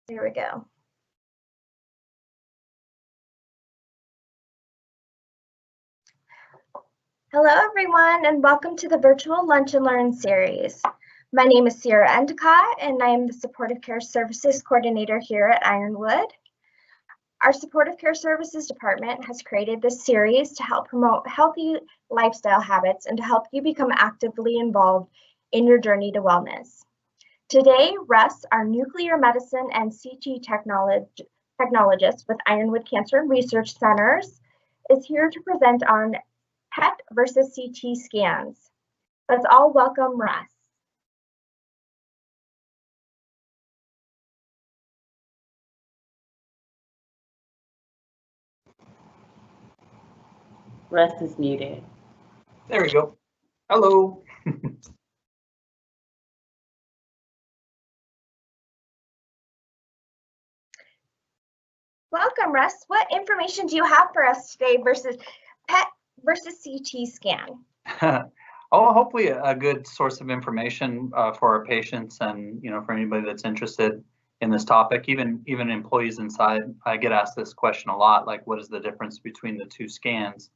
There we go. Hello, everyone, and welcome to the virtual Lunch and Learn series. My name is Sierra Endicott, and I am the Supportive Care Services Coordinator here at Ironwood. Our Supportive Care Services Department has created this series to help promote healthy lifestyle habits and to help you become actively involved in your journey to wellness. Today, Russ, our nuclear medicine and CT technologist with Ironwood Cancer Research Centers, is here to present on PET versus CT scans. Let's all welcome Russ. Russ is muted. There we go. Hello. Welcome, Russ. What information do you have for us today versus PET versus CT scan? Oh, hopefully a good source of information for our patients and for anybody that's interested in this topic. Even employees inside, I get asked this question a lot, like what is the difference between the two scans?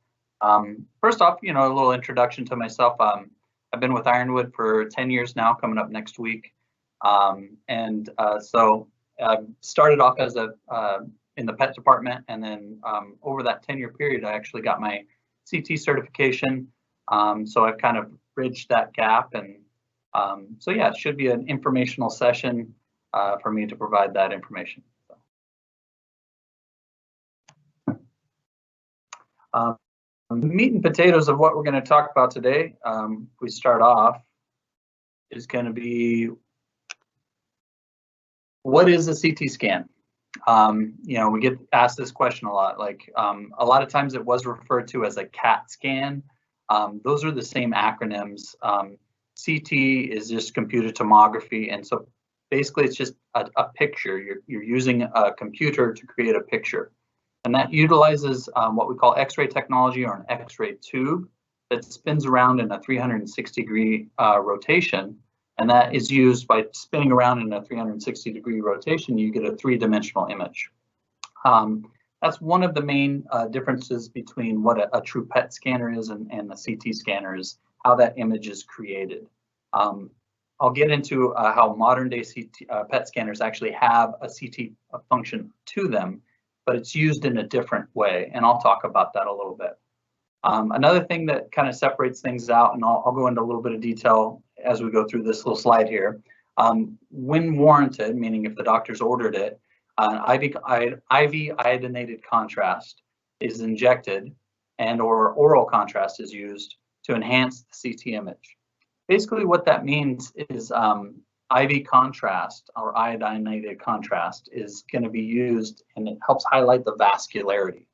First off, a little introduction to myself. I've been with Ironwood for 10 years now, coming up next week. So I started off as in the PET department, and then over that 10-year period, I actually got my CT certification. So I've kind of bridged that gap, and so yeah, it should be an informational session for me to provide that information. The meat and potatoes of what we're going to talk about today, we start off, is going to be, what is a CT scan? We get asked this question a lot. Like a lot of times it was referred to as a CAT scan. Those are the same acronyms. CT is just computed tomography, and so basically it's just a picture. You're using a computer to create a picture, and that utilizes what we call X-ray technology, or an X-ray tube that spins around in a 360-degree rotation. And that is used by spinning around in a 360-degree rotation, you get a three-dimensional image. That's one of the main differences between what a true PET scanner is and a CT scanner is, how that image is created. I'll get into how modern day PET scanners actually have a CT function to them, but it's used in a different way, and I'll talk about that a little bit. Another thing that kind of separates things out, and I'll go into a little bit of detail as we go through this little slide here. When warranted, meaning if the doctor's ordered it, IV iodinated contrast is injected, and or oral contrast is used to enhance the CT image. Basically what that means is IV contrast, or iodinated contrast, is going to be used, and it helps highlight the vascularity.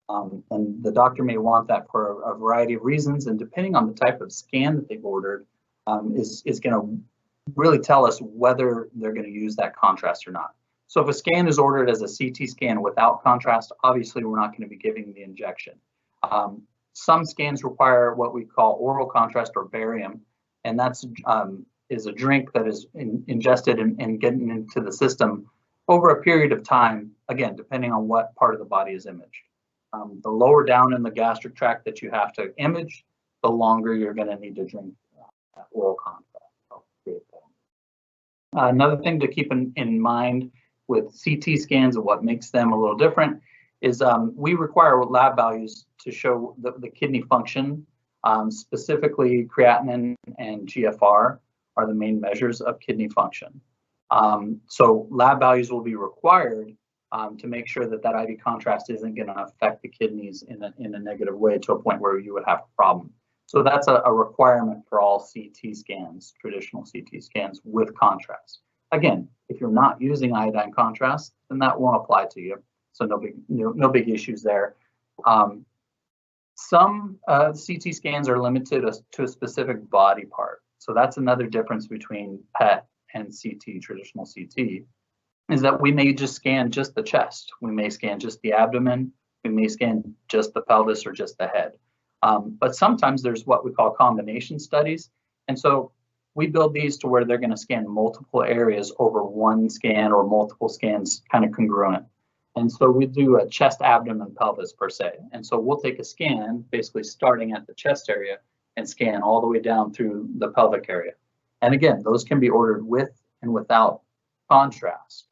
And the doctor may want that for a variety of reasons, and depending on the type of scan that they've ordered, is going to really tell us whether they're going to use that contrast or not. So if a scan is ordered as a CT scan without contrast, obviously we're not going to be giving the injection. Some scans require what we call oral contrast, or barium, and that's is a drink that is ingested and getting into the system over a period of time, again, depending on what part of the body is imaged. The lower down in the gastric tract that you have to image, the longer you're going to need to drink oral contrast. Another thing to keep in mind with CT scans and what makes them a little different is we require lab values to show the kidney function. Specifically, creatinine and GFR are the main measures of kidney function. So lab values will be required to make sure that that IV contrast isn't going to affect the kidneys in a negative way to a point where you would have a problem. So that's a requirement for all CT scans, traditional CT scans with contrast. Again, if you're not using iodine contrast, then that won't apply to you. So no big issues there. Some CT scans are limited to a specific body part. So that's another difference between PET and CT, traditional CT, is that we may just scan just the chest. We may scan just the abdomen. We may scan just the pelvis or just the head. But sometimes there's what we call combination studies. And so we build these to where they're going to scan multiple areas over one scan or multiple scans kind of congruent. And so we do a chest, abdomen, pelvis per se. And so we'll take a scan basically starting at the chest area and scan all the way down through the pelvic area. And again, those can be ordered with and without contrast.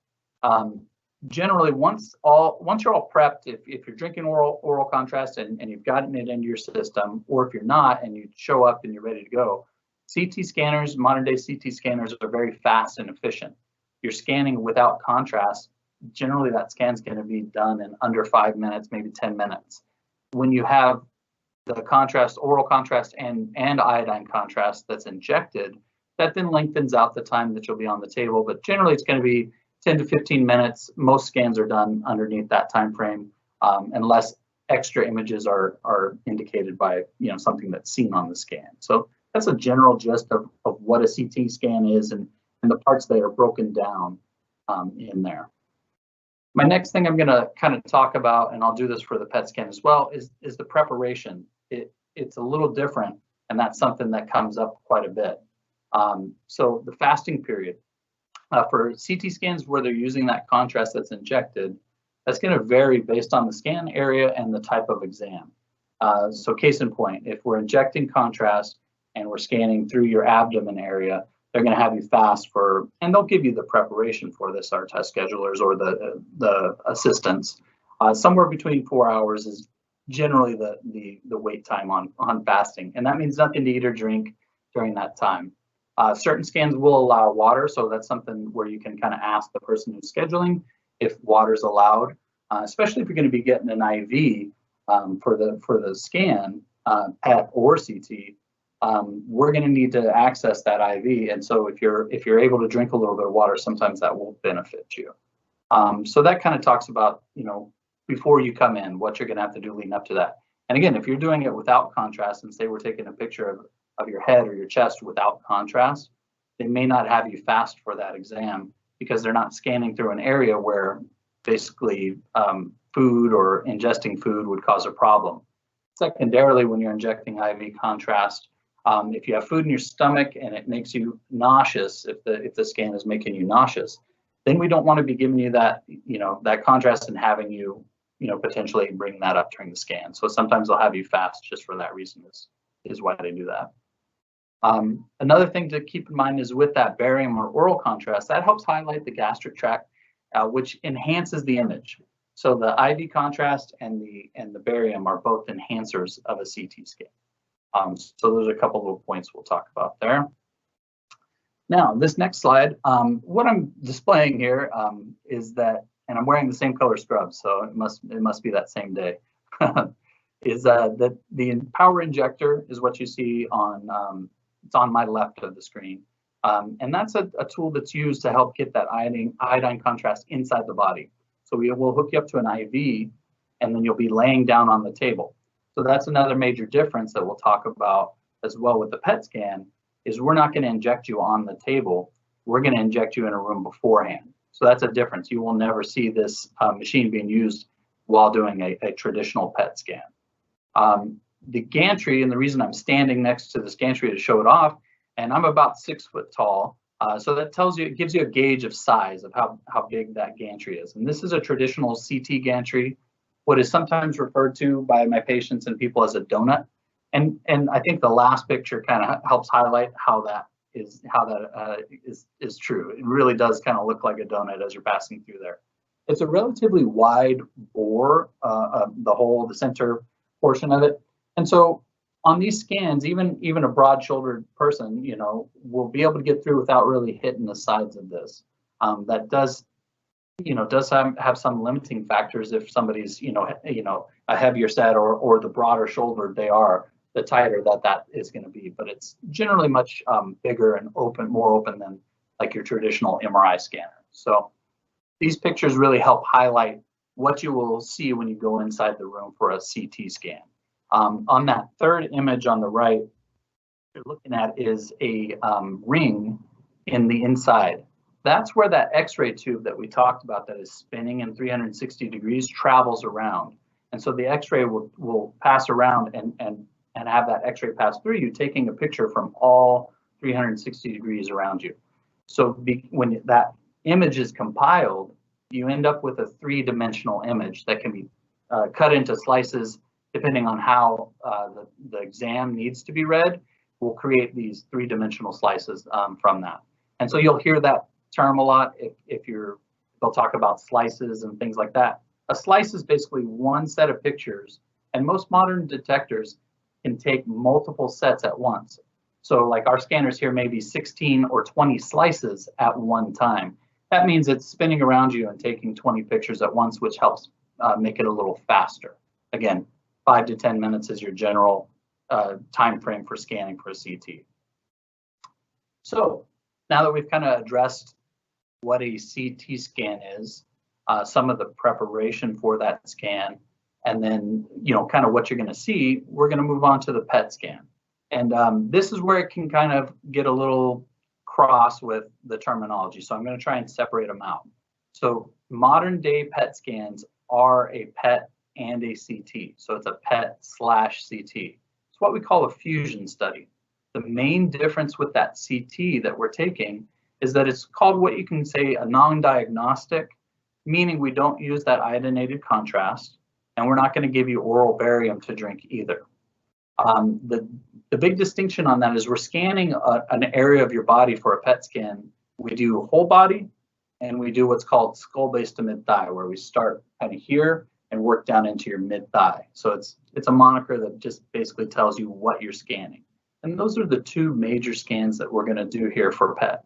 Generally, once you're all prepped, if you're drinking oral contrast and you've gotten it into your system, or if you're not and you show up and you're ready to go, CT scanners, modern day CT scanners are very fast and efficient. You're scanning without contrast. Generally, that scan's going to be done in under 5 minutes, maybe 10 minutes. When you have the contrast, oral contrast and iodine contrast that's injected, that then lengthens out the time that you'll be on the table. But generally, it's going to be 10 to 15 minutes. Most scans are done underneath that time frame, unless extra images are indicated by something that's seen on the scan. So that's a general gist of what a CT scan is and the parts that are broken down in there. My next thing I'm going to kind of talk about, and I'll do this for the PET scan as well, is the preparation. It's a little different, and that's something that comes up quite a bit. So the fasting period for CT scans where they're using that contrast that's injected, that's going to vary based on the scan area and the type of exam. So case in point, if we're injecting contrast and we're scanning through your abdomen area, they're going to have you fast for, and they'll give you the preparation for this, our test schedulers or the assistants. Somewhere between 4 hours is generally the wait time on fasting, and that means nothing to eat or drink during that time. Certain scans will allow water, so that's something where you can kind of ask the person who's scheduling if water's allowed, especially if you're going to be getting an IV for the scan, PET or CT. We're going to need to access that IV, and so if you're able to drink a little bit of water, sometimes that will benefit you. So that kind of talks about before you come in, what you're going to have to do leading up to that. And again, if you're doing it without contrast, and say we're taking a picture of your head or your chest without contrast, they may not have you fast for that exam because they're not scanning through an area where basically food or ingesting food would cause a problem. Secondarily, when you're injecting IV contrast, if you have food in your stomach and it makes you nauseous, if the scan is making you nauseous, then we don't want to be giving you that that contrast and having you potentially bring that up during the scan. So sometimes they'll have you fast just for that reason is why they do that. Another thing to keep in mind is with that barium or oral contrast, that helps highlight the gastric tract, which enhances the image. So the IV contrast and the barium are both enhancers of a CT scan. So there's a couple of points we'll talk about there. Now, this next slide, what I'm displaying here is that, and I'm wearing the same color scrubs, so it must be that same day. Is that the power injector is what you see on it's on my left of the screen, and that's a tool that's used to help get that iodine contrast inside the body. So we will hook you up to an IV, and then you'll be laying down on the table. So that's another major difference that we'll talk about as well with the PET scan, is we're not going to inject you on the table. We're going to inject you in a room beforehand. So that's a difference. You will never see this machine being used while doing a traditional PET scan. The gantry, and the reason I'm standing next to this gantry to show it off, and I'm about 6 foot tall, so that tells you, it gives you a gauge of size of how big that gantry is. And this is a traditional CT gantry, what is sometimes referred to by my patients and people as a donut. And I think the last picture kind of helps highlight how that is true. It really does kind of look like a donut as you're passing through there. It's a relatively wide bore, the center portion of it. And so on these scans, even a broad-shouldered person, will be able to get through without really hitting the sides of this. That does have some limiting factors if somebody's, a heavier set or the broader shouldered they are, the tighter that is going to be. But it's generally much bigger and more open than like your traditional MRI scanner. So these pictures really help highlight what you will see when you go inside the room for a CT scan. On that third image on the right, you're looking at is a ring in the inside. That's where that X-ray tube that we talked about that is spinning in 360 degrees travels around. And so the X-ray will pass around and have that X-ray pass through you, taking a picture from all 360 degrees around you. So when that image is compiled, you end up with a three-dimensional image that can be cut into slices depending on how the exam needs to be read. We'll create these three-dimensional slices from that. And so you'll hear that term a lot they'll talk about slices and things like that. A slice is basically one set of pictures, and most modern detectors can take multiple sets at once. So like our scanners here may be 16 or 20 slices at one time. That means it's spinning around you and taking 20 pictures at once, which helps make it a little faster. Again, 5 to 10 minutes is your general time frame for scanning for a CT. So now that we've kind of addressed what a CT scan is, some of the preparation for that scan, and then kind of what you're going to see, we're going to move on to the PET scan. And this is where it can kind of get a little cross with the terminology. So I'm going to try and separate them out. So modern day PET scans are a PET and a CT. So it's a PET/CT. It's what we call a fusion study. The main difference with that CT that we're taking is that it's called what you can say a non-diagnostic, meaning we don't use that iodinated contrast, and we're not going to give you oral barium to drink either. The big distinction on that is we're scanning an area of your body for a PET scan. We do whole body, and we do what's called skull base to mid thigh, where we start kind of here and work down into your mid thigh. So it's a moniker that just basically tells you what you're scanning. And those are the two major scans that we're going to do here for PET.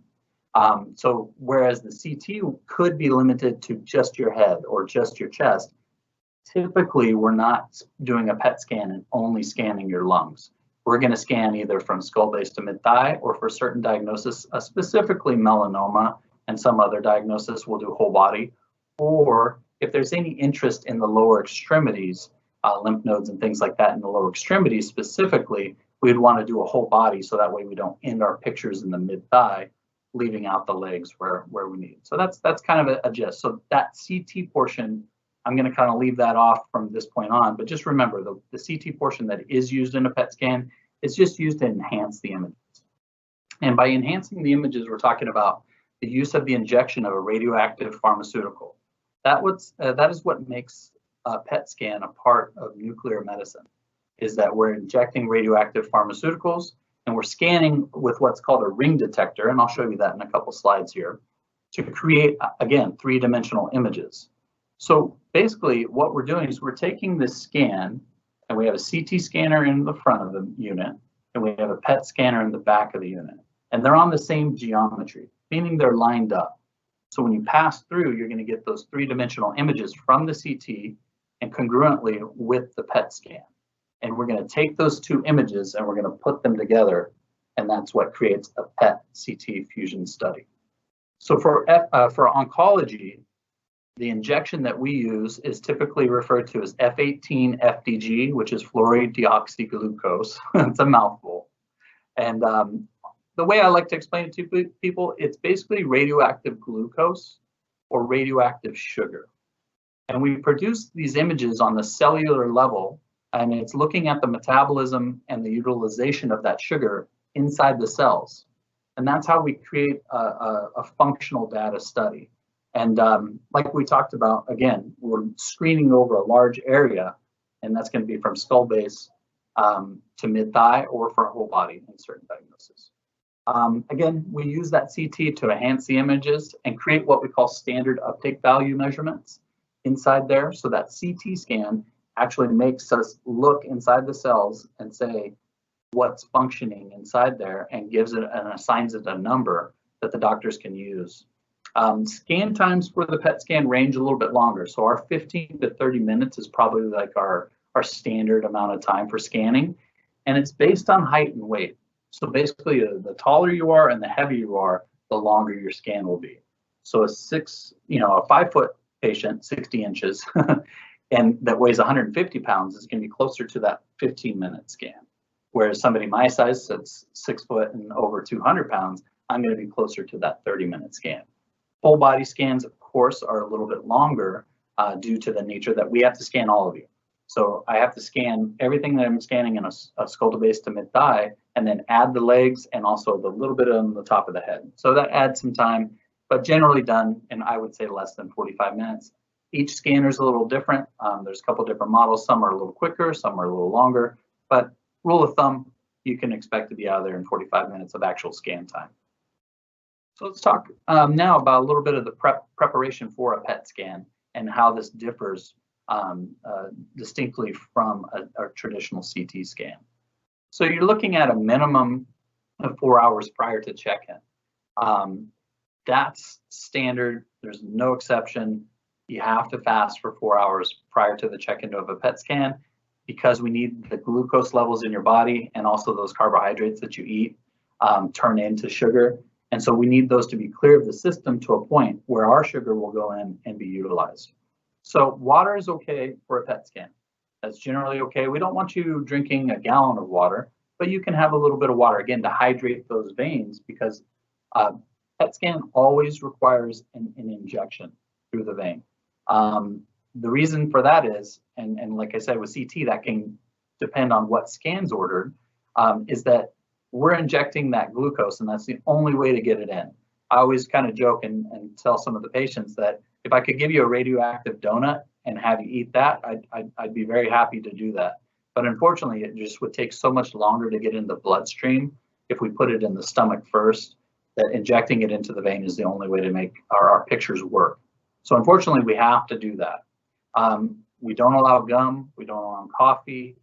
So whereas the CT could be limited to just your head or just your chest, typically we're not doing a PET scan and only scanning your lungs. We're going to scan either from skull base to mid thigh, or for certain diagnosis, specifically melanoma and some other diagnosis, we'll do whole body. Or if there's any interest in the lower extremities, lymph nodes and things like that in the lower extremities specifically, we'd want to do a whole body, so that way we don't end our pictures in the mid thigh, leaving out the legs where we need. So that's kind of a gist. So that CT portion, I'm going to kind of leave that off from this point on, but just remember the CT portion that is used in a PET scan is just used to enhance the images. And by enhancing the images, we're talking about the use of the injection of a radioactive pharmaceutical. That is what makes a PET scan a part of nuclear medicine, is that we're injecting radioactive pharmaceuticals, and we're scanning with what's called a ring detector, and I'll show you that in a couple slides here, to create, again, three-dimensional images. So basically what we're doing is we're taking this scan, and we have a CT scanner in the front of the unit, and we have a PET scanner in the back of the unit. And they're on the same geometry, meaning they're lined up. So when you pass through, you're going to get those three-dimensional images from the CT and congruently with the PET scan. And we're going to take those two images and we're going to put them together, and that's what creates a PET-CT fusion study. So for oncology, the injection that we use is typically referred to as F18-FDG, which is fluoride deoxyglucose. It's a mouthful. And the way I like to explain it to people, it's basically radioactive glucose or radioactive sugar. And we produce these images on the cellular level, and it's looking at the metabolism and the utilization of that sugar inside the cells. And that's how we create a functional data study. And like we talked about, again, we're screening over a large area, and that's going to be from skull base to mid-thigh or for whole body in certain diagnoses. Again, we use that CT to enhance the images and create what we call standard uptake value measurements inside there. So that CT scan actually makes us look inside the cells and say what's functioning inside there, and gives it and assigns it a number that the doctors can use. Scan times for the PET scan range a little bit longer. So our 15 to 30 minutes is probably like our standard amount of time for scanning. And it's based on height and weight. So basically the taller you are and the heavier you are, the longer your scan will be. So a 5-foot patient, 60 inches, and that weighs 150 pounds is going to be closer to that 15-minute scan. Whereas somebody my size, that's 6 foot and over 200 pounds, I'm going to be closer to that 30-minute scan. Full body scans, of course, are a little bit longer due to the nature that we have to scan all of you. So I have to scan everything that I'm scanning in a skull to base to mid thigh and then add the legs and also the little bit on the top of the head. So that adds some time, but generally done in, I would say, less than 45 minutes. Each scanner is a little different. There's a couple different models. Some are a little quicker, some are a little longer, but rule of thumb, you can expect to be out of there in 45 minutes of actual scan time. So let's talk now about a little bit of the preparation for a PET scan and how this differs distinctly from a traditional CT scan. So you're looking at a minimum of 4 hours prior to check-in. That's standard. There's no exception. You have to fast for 4 hours prior to the check-in of a PET scan because we need the glucose levels in your body and also those carbohydrates that you eat turn into sugar. And so we need those to be clear of the system to a point where our sugar will go in and be utilized. So water is okay for a PET scan. That's generally okay. We don't want you drinking a gallon of water, but you can have a little bit of water, again, to hydrate those veins because PET scan always requires an injection through the vein. The reason for that is, and like I said with CT, that can depend on what scan's ordered, is that we're injecting that glucose and that's the only way to get it in. I always kind of joke and tell some of the patients that if I could give you a radioactive donut and have you eat that, I'd be very happy to do that. But unfortunately, it just would take so much longer to get in the bloodstream if we put it in the stomach first, that injecting it into the vein is the only way to make our pictures work. So unfortunately, we have to do that. We don't allow gum, we don't allow coffee,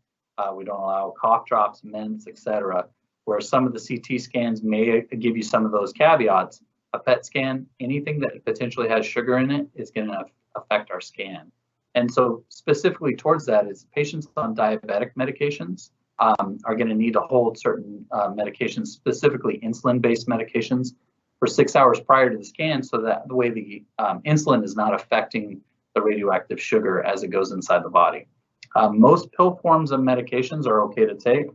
we don't allow cough drops, mints, etc. Where some of the CT scans may give you some of those caveats. A PET scan, anything that potentially has sugar in it is going to affect our scan. And so specifically towards that is patients on diabetic medications are going to need to hold certain medications, specifically insulin-based medications, for 6 hours prior to the scan so that the way the insulin is not affecting the radioactive sugar as it goes inside the body. Most pill forms of medications are okay to take.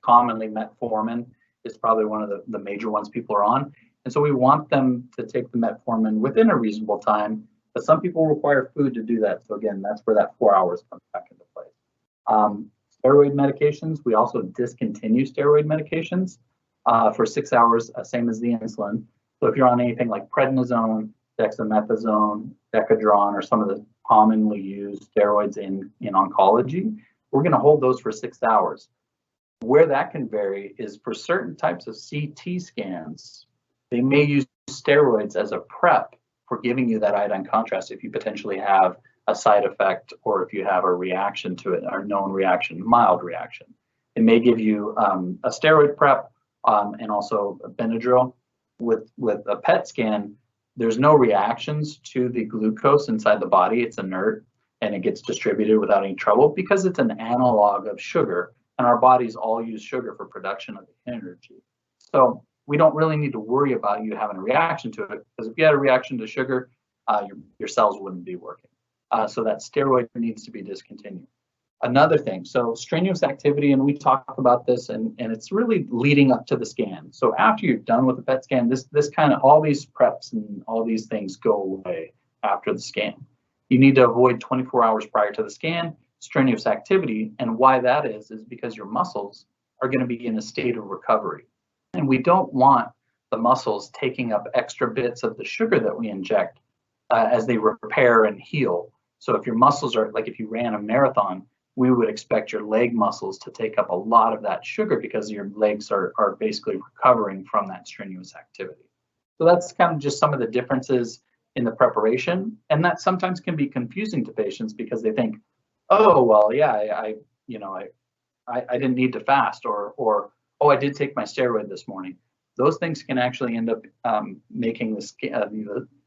Commonly metformin is probably one of the major ones people are on. And so we want them to take the metformin within a reasonable time, but some people require food to do that. So again, that's where that 4 hours comes back into play. Steroid medications, we also discontinue steroid medications for 6 hours, same as the insulin. So if you're on anything like prednisone, dexamethasone, Decadron, or some of the commonly used steroids in oncology, we're going to hold those for 6 hours. Where that can vary is for certain types of CT scans, they may use steroids as a prep for giving you that iodine contrast if you potentially have a side effect or if you have a reaction to it, or known reaction, mild reaction. It may give you a steroid prep and also a Benadryl. With a PET scan, there's no reactions to the glucose inside the body. It's inert and it gets distributed without any trouble because it's an analog of sugar, and our bodies all use sugar for production of the energy. So we don't really need to worry about you having a reaction to it, because if you had a reaction to sugar, your cells wouldn't be working. So that steroid needs to be discontinued. Another thing, so strenuous activity, and we talk about this, and it's really leading up to the scan. So after you're done with the PET scan, this kind of, all these preps and all these things go away after the scan. You need to avoid 24 hours prior to the scan, strenuous activity, and why that is because your muscles are going to be in a state of recovery. And we don't want the muscles taking up extra bits of the sugar that we inject as they repair and heal. So if your muscles are, like if you ran a marathon, we would expect your leg muscles to take up a lot of that sugar because your legs are basically recovering from that strenuous activity. So that's kind of just some of the differences in the preparation. And that sometimes can be confusing to patients because they think, oh, well, yeah, I didn't need to fast, or oh, I did take my steroid this morning. Those things can actually end up making the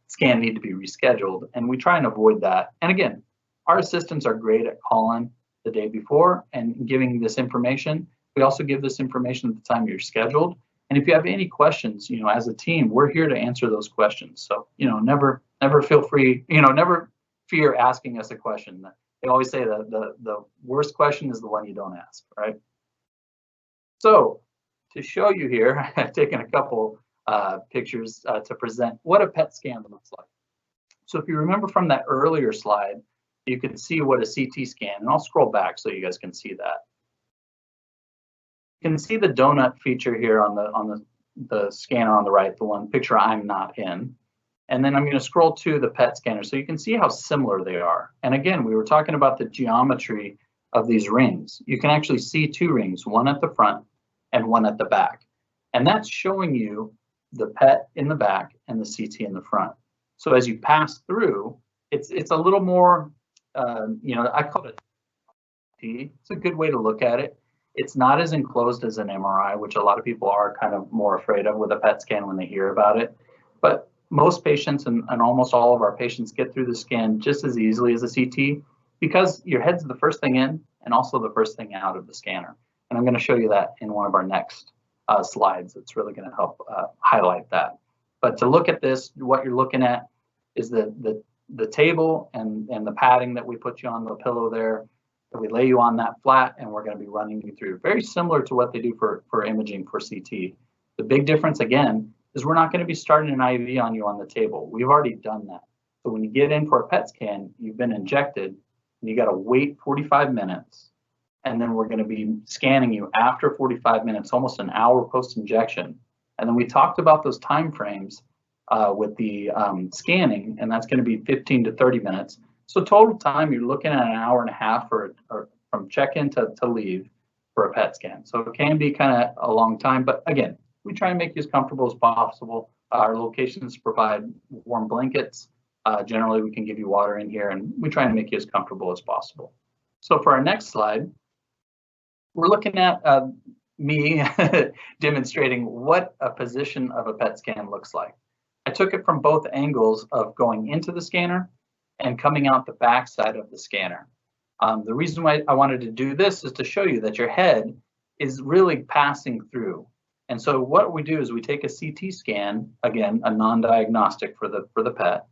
scan need to be rescheduled, and we try and avoid that. And again, our assistants are great at calling the day before and giving this information. We also give this information at the time you're scheduled. And if you have any questions, as a team, we're here to answer those questions. So, never feel free, never fear asking us a question. They always say that the worst question is the one you don't ask, right? So to show you here, I've taken a couple pictures to present what a PET scan looks like. So if you remember from that earlier slide, you can see what a CT scan, and I'll scroll back so you guys can see that. can see the donut feature here on the scanner on the right, the one picture I'm not in. And then I'm going to scroll to the PET scanner so you can see how similar they are. And again, we were talking about the geometry of these rings. You can actually see two rings, one at the front and one at the back. And that's showing you the PET in the back and the CT in the front. So as you pass through, it's a little more, I call it it's a good way to look at it. It's not as enclosed as an MRI, which a lot of people are kind of more afraid of with a PET scan when they hear about it. But most patients and almost all of our patients get through the scan just as easily as a CT because your head's the first thing in and also the first thing out of the scanner. And I'm going to show you that in one of our next slides. It's really going to help highlight that. But to look at this, what you're looking at is the table and the padding that we put you on, the pillow there. We lay you on that flat and we're going to be running you through. Very similar to what they do for imaging for CT. The big difference again is we're not going to be starting an IV on you on the table. We've already done that. So when you get in for a PET scan, you've been injected and you got to wait 45 minutes. And then we're going to be scanning you after 45 minutes, almost an hour post-injection. And then we talked about those time frames with the scanning, and that's going to be 15 to 30 minutes. So total time, you're looking at an hour and a half or from check-in to leave for a PET scan. So it can be kind of a long time, but again, we try and make you as comfortable as possible. Our locations provide warm blankets. Generally, we can give you water in here, and we try and make you as comfortable as possible. So for our next slide, we're looking at me demonstrating what a position of a PET scan looks like. I took it from both angles of going into the scanner and coming out the back side of the scanner. The reason why I wanted to do this is to show you that your head is really passing through. And so what we do is we take a CT scan, again, a non-diagnostic for the PET,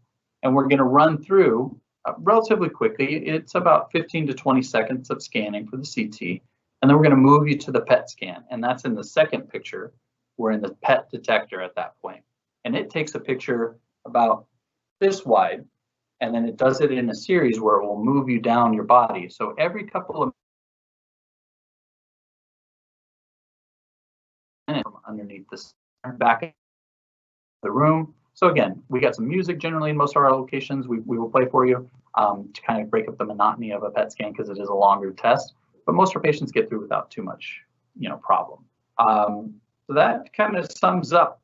and we're going to run through relatively quickly. It's about 15 to 20 seconds of scanning for the CT. And then we're going to move you to the PET scan. And that's in the second picture. We're in the PET detector at that point. And it takes a picture about this wide. And then it does it in a series where it will move you down your body. So every couple of minutes from underneath this back in the room. So again, we got some music generally in most of our locations. We will play for you to kind of break up the monotony of a PET scan because it is a longer test. But most of our patients get through without too much, problem. So that kind of sums up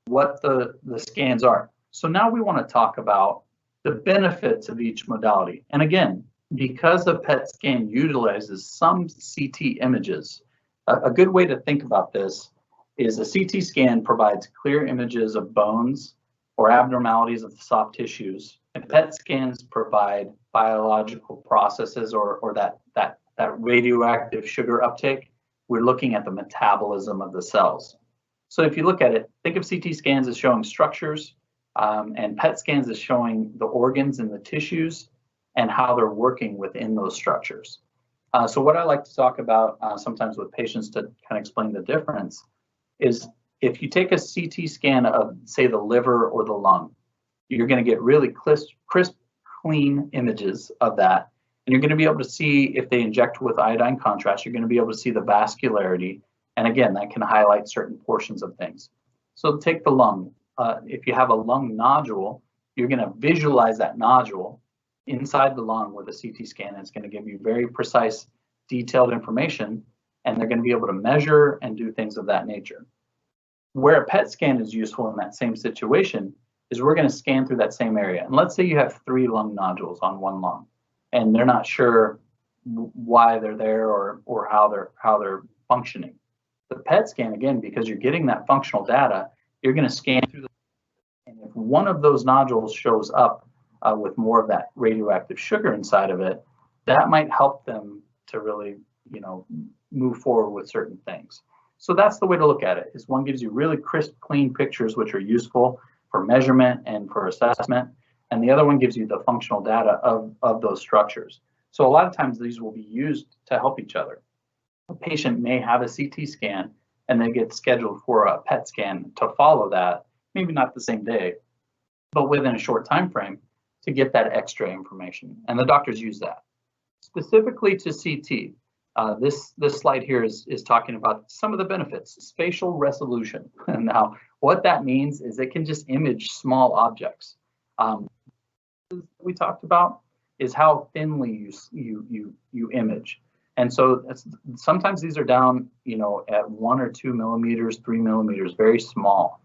what the scans are. So now we want to talk about the benefits of each modality. And again, because a PET scan utilizes some CT images, a good way to think about this is a CT scan provides clear images of bones or abnormalities of the soft tissues, and PET scans provide biological processes or that radioactive sugar uptake. We're looking at the metabolism of the cells. So if you look at it, think of CT scans as showing structures, and PET scans as showing the organs and the tissues and how they're working within those structures. So what I like to talk about sometimes with patients to kind of explain the difference is if you take a CT scan of, say, the liver or the lung, you're going to get really crisp, clean images of that. And you're going to be able to see if they inject with iodine contrast, you're going to be able to see the vascularity. And again, that can highlight certain portions of things. So take the lung. If you have a lung nodule, you're going to visualize that nodule inside the lung with a CT scan. And it's going to give you very precise, detailed information, and they're going to be able to measure and do things of that nature. Where a PET scan is useful in that same situation is we're going to scan through that same area. And let's say you have 3 lung nodules on one lung, and they're not sure why they're there or how they're functioning. The PET scan, again, because you're getting that functional data, you're going to scan through and if one of those nodules shows up with more of that radioactive sugar inside of it, that might help them to really, move forward with certain things. So that's the way to look at it, is one gives you really crisp, clean pictures, which are useful for measurement and for assessment. And the other one gives you the functional data of those structures. So a lot of times these will be used to help each other. A patient may have a CT scan and they get scheduled for a PET scan to follow that, maybe not the same day, but within a short time frame to get that extra information. And the doctors use that. Specifically to CT, This slide here is talking about some of the benefits, spatial resolution. And now what that means is it can just image small objects. We talked about is how thinly you image. And so sometimes these are down, at 1 or 2 millimeters, 3 millimeters, very small.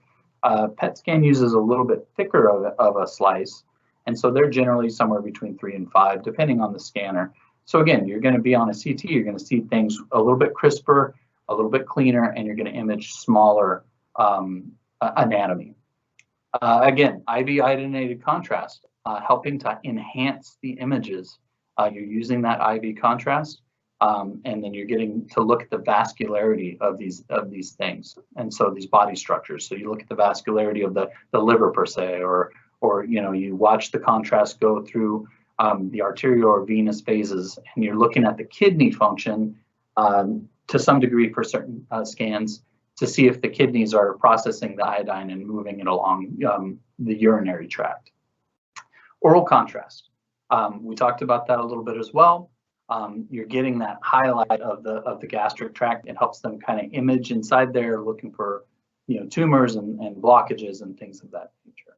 PET scan uses a little bit thicker of a slice. And so they're generally somewhere between 3 and 5, depending on the scanner. So again, you're going to be on a CT, you're going to see things a little bit crisper, a little bit cleaner, and you're going to image smaller anatomy. Again, IV iodinated contrast, helping to enhance the images. You're using that IV contrast, and then you're getting to look at the vascularity of these things, and so these body structures. So you look at the vascularity of the liver per se, or you watch the contrast go through the arterial or venous phases, and you're looking at the kidney function to some degree for certain scans to see if the kidneys are processing the iodine and moving it along the urinary tract. Oral contrast. We talked about that a little bit as well. You're getting that highlight of the gastric tract. It helps them kind of image inside there, looking for tumors and blockages and things of that nature.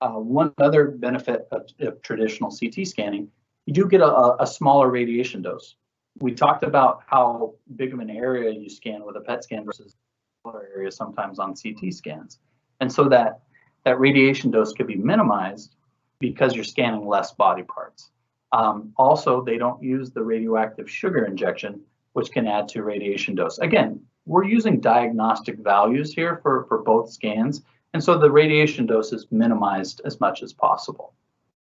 One other benefit of traditional CT scanning, you do get a smaller radiation dose. We talked about how big of an area you scan with a PET scan versus smaller areas sometimes on CT scans. And so that radiation dose could be minimized because you're scanning less body parts. Also, they don't use the radioactive sugar injection, which can add to radiation dose. Again, we're using diagnostic values here for both scans, and so the radiation dose is minimized as much as possible.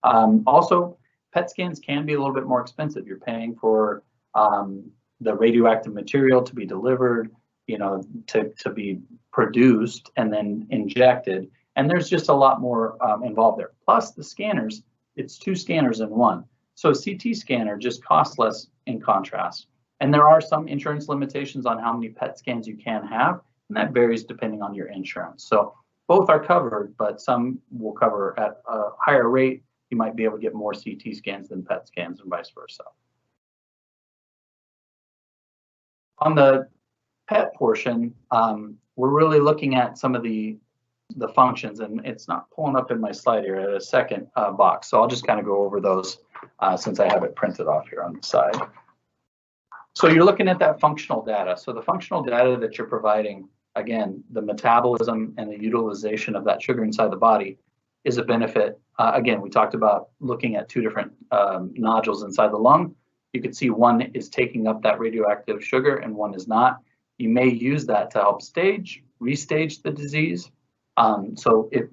Also, PET scans can be a little bit more expensive. You're paying for the radioactive material to be delivered, to be produced and then injected, and there's just a lot more involved there. Plus the scanners, it's 2 scanners in one. So a CT scanner just costs less in contrast. And there are some insurance limitations on how many PET scans you can have, and that varies depending on your insurance. So both are covered, but some will cover at a higher rate. You might be able to get more CT scans than PET scans and vice versa. On the PET portion, we're really looking at some of the functions, and it's not pulling up in my slide here at a second box. So I'll just kind of go over those since I have it printed off here on the side. So you're looking at that functional data. So the functional data that you're providing, again, the metabolism and the utilization of that sugar inside the body is a benefit. Again, we talked about looking at 2 different nodules inside the lung. You can see one is taking up that radioactive sugar and one is not. You may use that to help restage the disease. So if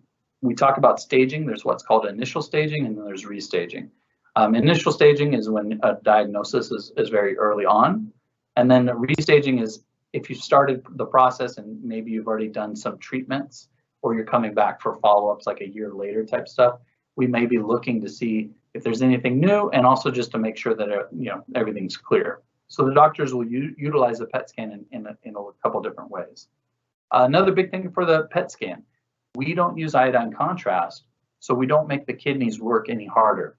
we talk about staging, there's what's called initial staging and then there's restaging. Initial staging is when a diagnosis is very early on. And then restaging is if you started the process and maybe you've already done some treatments or you're coming back for follow-ups like a year later type stuff, we may be looking to see if there's anything new and also just to make sure that everything's clear. So the doctors will utilize a PET scan in a couple different ways. Another big thing for the PET scan, we don't use iodine contrast, so we don't make the kidneys work any harder.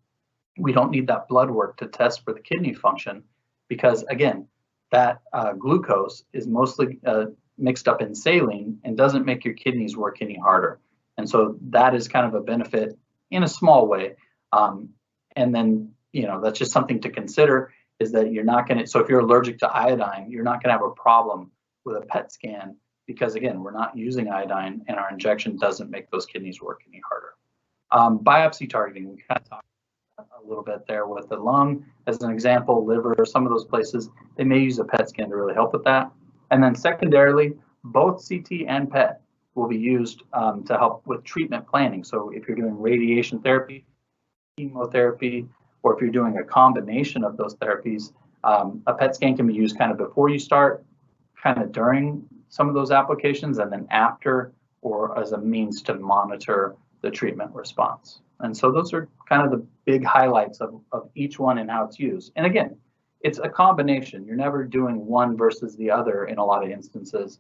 We don't need that blood work to test for the kidney function because, again, that glucose is mostly mixed up in saline and doesn't make your kidneys work any harder. And so that is kind of a benefit in a small way. And then, that's just something to consider is that you're not going to, so if you're allergic to iodine, you're not going to have a problem with a PET scan because, again, we're not using iodine and our injection doesn't make those kidneys work any harder. Biopsy targeting, we kind of talked a little bit there with the lung as an example, liver, some of those places, they may use a PET scan to really help with that. And then secondarily, both CT and PET will be used to help with treatment planning. So if you're doing radiation therapy, chemotherapy, or if you're doing a combination of those therapies, a PET scan can be used kind of before you start, kind of during some of those applications, and then after, or as a means to monitor the treatment response. And so those are kind of the big highlights of each one and how it's used. And again, it's a combination. You're never doing one versus the other in a lot of instances.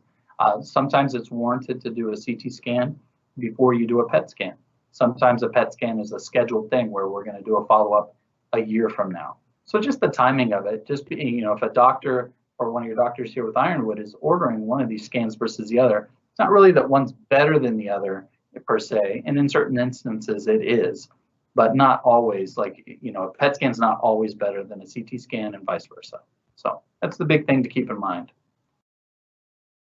Sometimes it's warranted to do a CT scan before you do a PET scan. Sometimes a PET scan is a scheduled thing where we're going to do a follow-up a year from now. So just the timing of it, just being, if a doctor or one of your doctors here with Ironwood is ordering one of these scans versus the other, it's not really that one's better than the other per se. And in certain instances it is, but not always. Like, a PET scan is not always better than a CT scan and vice versa. So that's the big thing to keep in mind.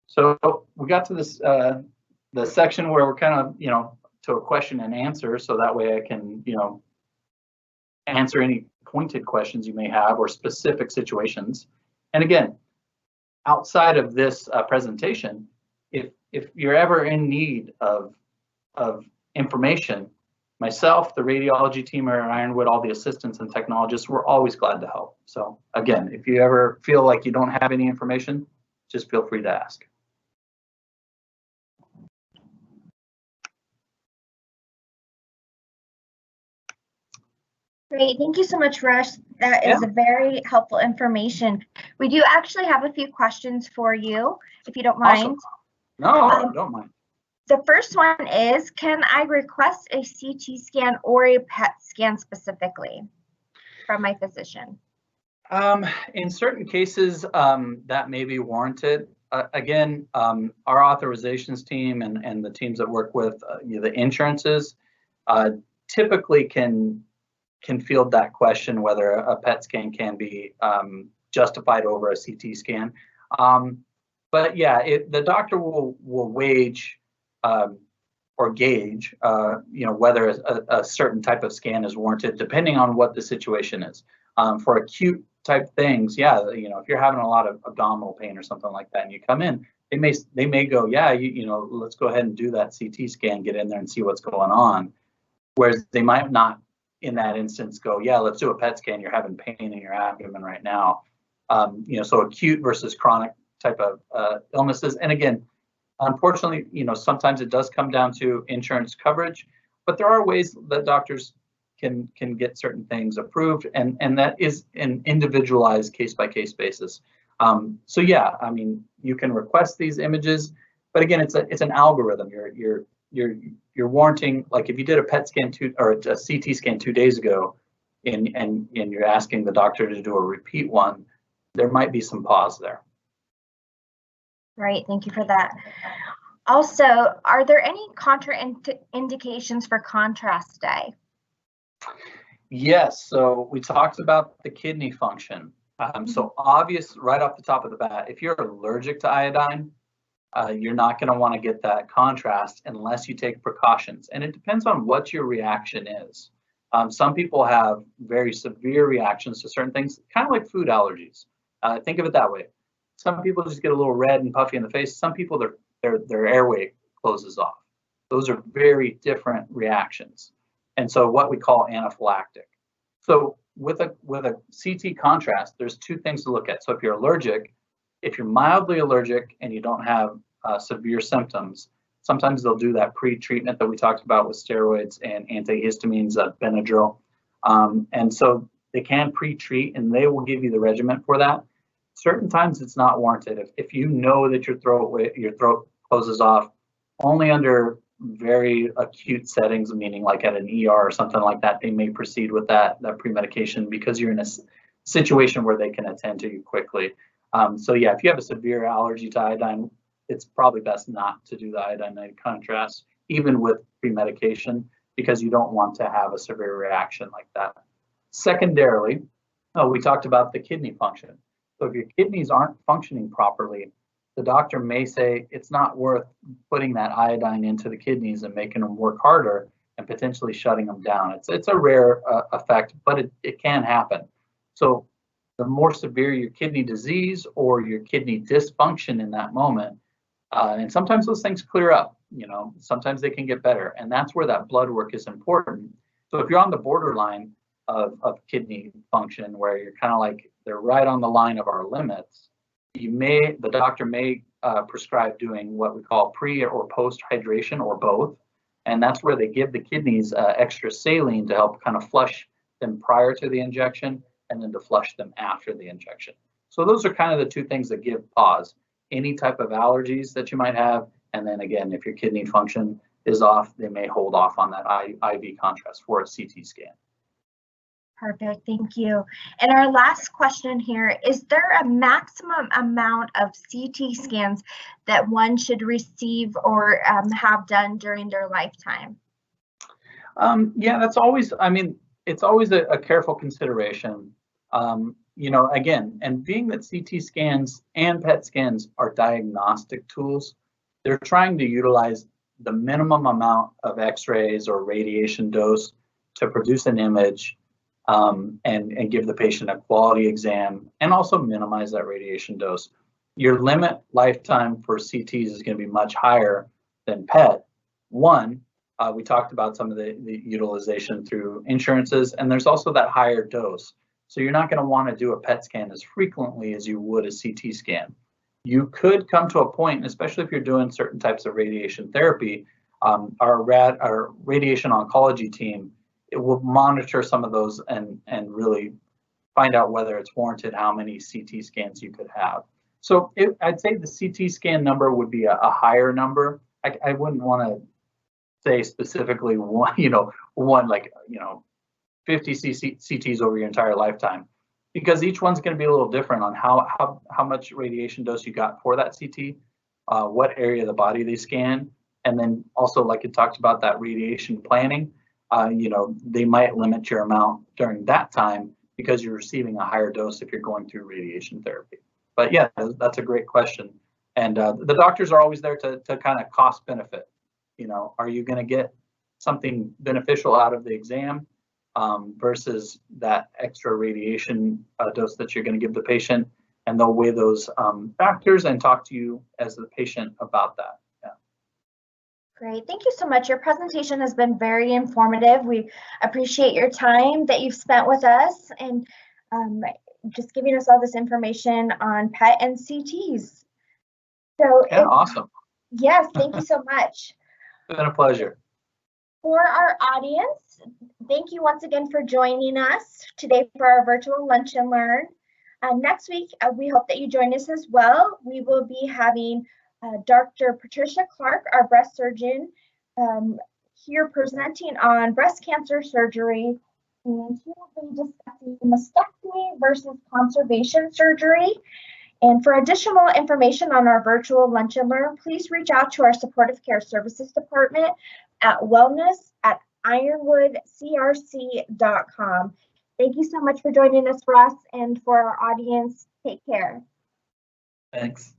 So we got to this, the section where we're kind of, to a question and answer. So that way I can, answer any pointed questions you may have or specific situations. And again, outside of this presentation, if you're ever in need of information, myself, the radiology team at Ironwood, all the assistants and technologists, we're always glad to help. So again, if you ever feel like you don't have any information, just feel free to ask. Great, thank you so much, Russ. That is a very helpful information. We do actually have a few questions for you, if you don't mind. Awesome. No, I don't mind. The first one is, can I request a CT scan or a PET scan specifically from my physician? In certain cases, that may be warranted. Again, our authorizations team and the teams that work with the insurances typically can field that question whether a PET scan can be justified over a CT scan. But yeah, the doctor will wage or gauge, whether a certain type of scan is warranted, depending on what the situation is. For acute type things, yeah, if you're having a lot of abdominal pain or something like that, and you come in, they may go, yeah, let's go ahead and do that CT scan, get in there and see what's going on. Whereas they might not, in that instance, go, yeah, let's do a PET scan. You're having pain in your abdomen right now. So acute versus chronic type of illnesses. And again, unfortunately, sometimes it does come down to insurance coverage, but there are ways that doctors can get certain things approved, and that is an individualized case-by-case basis. So yeah, I mean, you can request these images, but again, it's an algorithm. You're warranting, like if you did a PET scan or a CT scan 2 days ago, and you're asking the doctor to do a repeat one, there might be some pause there. Right, thank you for that. Also, are there any contraindications for contrast dye? Yes, so we talked about the kidney function. So obvious right off the top of the bat, if you're allergic to iodine, you're not going to want to get that contrast unless you take precautions. And it depends on what your reaction is. Some people have very severe reactions to certain things, kind of like food allergies. Think of it that way. Some people just get a little red and puffy in the face. Some people, their airway closes off. Those are very different reactions. And so what we call anaphylactic. So with a CT contrast, there's two things to look at. So if you're allergic, if you're mildly allergic and you don't have severe symptoms, sometimes they'll do that pre-treatment that we talked about with steroids and antihistamines, Benadryl. And so they can pre-treat and they will give you the regimen for that. Certain times it's not warranted. If you know that your throat closes off, only under very acute settings, meaning like at an ER or something like that, they may proceed with that pre-medication because you're in a situation where they can attend to you quickly. So yeah, if you have a severe allergy to iodine, it's probably best not to do the iodine contrast, even with pre-medication, because you don't want to have a severe reaction like that. Secondarily, we talked about the kidney function. So if your kidneys aren't functioning properly, the doctor may say it's not worth putting that iodine into the kidneys and making them work harder and potentially shutting them down. It's a rare effect, but it can happen. So the more severe your kidney disease or your kidney dysfunction in that moment, and sometimes those things clear up, sometimes they can get better. And that's where that blood work is important. So if you're on the borderline of kidney function, where you're kind of like, they're right on the line of our limits, the doctor may prescribe doing what we call pre or post hydration or both. And that's where they give the kidneys extra saline to help kind of flush them prior to the injection and then to flush them after the injection. So those are kind of the two things that give pause. Any type of allergies that you might have. And then again, if your kidney function is off, they may hold off on that IV contrast for a CT scan. Perfect, thank you. And our last question here, is there a maximum amount of CT scans that one should receive or have done during their lifetime? Yeah, that's always, I mean, it's always a careful consideration. You know, again, and being that CT scans and PET scans are diagnostic tools, they're trying to utilize the minimum amount of X-rays or radiation dose to produce an image, and give the patient a quality exam and also minimize that radiation dose. Your limit lifetime for CTs is going to be much higher than PET. One, we talked about some of the utilization through insurances, and there's also that higher dose. So you're not going to want to do a PET scan as frequently as you would a CT scan. You could come to a point, especially if you're doing certain types of radiation therapy, our radiation oncology team, it will monitor some of those and really find out whether it's warranted, how many CT scans you could have. So I'd say the CT scan number would be a higher number. I wouldn't want to say specifically one, like, 50 CTs over your entire lifetime, because each one's going to be a little different on how much radiation dose you got for that CT, what area of the body they scan, and then also, like you talked about, that radiation planning. They might limit your amount during that time because you're receiving a higher dose if you're going through radiation therapy. But yeah, that's a great question. And the doctors are always there to kind of cost benefit. Are you going to get something beneficial out of the exam versus that extra radiation dose that you're going to give the patient? And they'll weigh those factors and talk to you as the patient about that. Yeah. Great, thank you so much. Your presentation has been very informative. We appreciate your time that you've spent with us and just giving us all this information on PET and CTs. So yeah, awesome. Yes, thank you so much. It's been a pleasure. For our audience, thank you once again for joining us today for our virtual Lunch and Learn. Next week, we hope that you join us as well. We will be having Dr. Patricia Clark, our breast surgeon, here presenting on breast cancer surgery, and she will be discussing mastectomy versus conservation surgery. And for additional information on our virtual Lunch and Learn, please reach out to our Supportive Care Services Department at wellness@ironwoodcrc.com. Thank you so much for joining us, Russ, and for our audience, take care. Thanks.